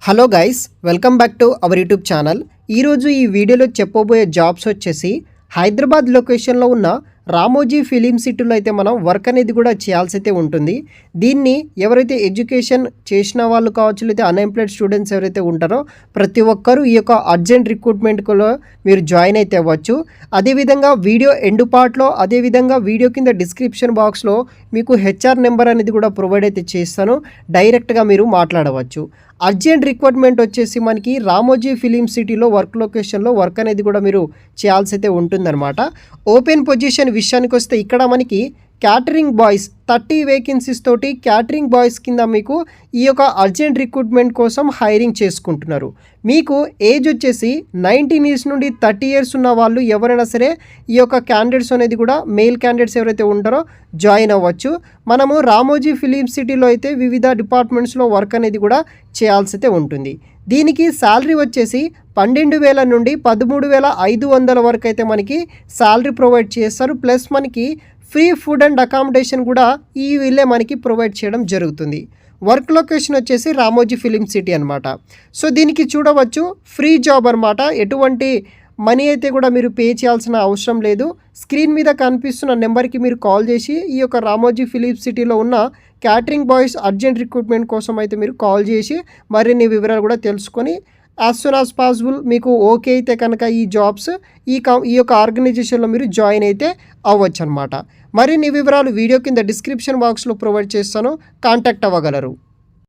Hello guys, welcome back to our YouTube channel. ఈరోజు ఈ వీడియోలో చెప్పబోయే జాబ్స్ వచ్చేసి హైదరాబాద్ లొకేషన్లో ఉన్న రామోజీ ఫిలిం సిటీలో అయితే మనం వర్క్ అనేది కూడా చేయాల్సి అయితే ఉంటుంది. దీన్ని ఎవరైతే ఎడ్యుకేషన్ చేసిన వాళ్ళు కావచ్చు, లేదా అన్ఎంప్లాయిడ్ స్టూడెంట్స్ ఎవరైతే ఉంటారో ప్రతి ఒక్కరూ ఈ యొక్క అర్జెంట్ రిక్రూట్మెంట్లో మీరు జాయిన్ అయితే అవ్వచ్చు. అదేవిధంగా వీడియో ఎండ్ పార్ట్లో, అదేవిధంగా వీడియో కింద డిస్క్రిప్షన్ బాక్స్లో మీకు హెచ్ఆర్ నెంబర్ అనేది కూడా ప్రొవైడ్ అయితే చేస్తాను. డైరెక్ట్గా మీరు మాట్లాడవచ్చు. అర్జెంట్ రిక్వైర్మెంట్ వచ్చేసి మనకి రామోజీ ఫిలిం సిటీలో వర్క్ లొకేషన్లో వర్క్ అనేది కూడా మీరు చేయాల్సి అయితే ఉంటుందన్నమాట. ఓపెన్ పొజిషన్ విషయానికి వస్తే ఇక్కడ మనకి క్యాటరింగ్ బాయ్స్ 30 వేకెన్సీస్ తోటి క్యాటరింగ్ బాయ్స్ కింద మీకు ఈ యొక్క అర్జెంట్ రిక్రూట్మెంట్ కోసం హైరింగ్ చేసుకుంటున్నారు. మీకు ఏజ్ వచ్చేసి 19 ఇయర్స్ నుండి 30 ఇయర్స్ ఉన్న వాళ్ళు ఎవరైనా సరే ఈ యొక్క క్యాండిడేట్స్ అనేది కూడా మేల్ క్యాండిడేట్స్ ఎవరైతే ఉంటారో జాయిన్ అవ్వచ్చు. మనము రామోజీ ఫిలిం సిటీలో అయితే వివిధ డిపార్ట్మెంట్స్లో వర్క్ అనేది కూడా చేయాల్సి అయితే ఉంటుంది. దీనికి శాలరీ వచ్చేసి 12,000 నుండి 13,500 వరకు అయితే మనకి శాలరీ ప్రొవైడ్ చేస్తారు. ప్లస్ మనకి ఫ్రీ ఫుడ్ అండ్ అకామిడేషన్ కూడా ఈ వీళ్ళే మనకి ప్రొవైడ్ చేయడం జరుగుతుంది. వర్క్ లొకేషన్ వచ్చేసి రామోజీ ఫిలిం సిటీ అనమాట. సో దీనికి చూడవచ్చు ఫ్రీ జాబ్ అనమాట. ఎటువంటి మనీ అయితే కూడా మీరు పే చేయాల్సిన అవసరం లేదు. స్క్రీన్ మీద కనిపిస్తున్న నెంబర్కి మీరు కాల్ చేసి ఈ యొక్క రామోజీ ఫిలిం సిటీలో ఉన్న క్యాటరింగ్ బాయ్స్ అర్జెంట్ రిక్రూట్మెంట్ కోసం అయితే మీరు కాల్ చేసి మరిన్ని వివరాలు కూడా తెలుసుకొని యాజ్ సూన్ యాజ్ పాసిబుల్ మీకు ఓకే అయితే కనుక ఈ జాబ్స్ ఈ యొక్క ఆర్గనైజేషన్లో మీరు జాయిన్ అయితే అవ్వచ్చు అనమాట. మరిన్ని వివరాలు వీడియో కింద డిస్క్రిప్షన్ బాక్స్లో ప్రొవైడ్ చేస్తాను, కాంటాక్ట్ అవ్వగలరు.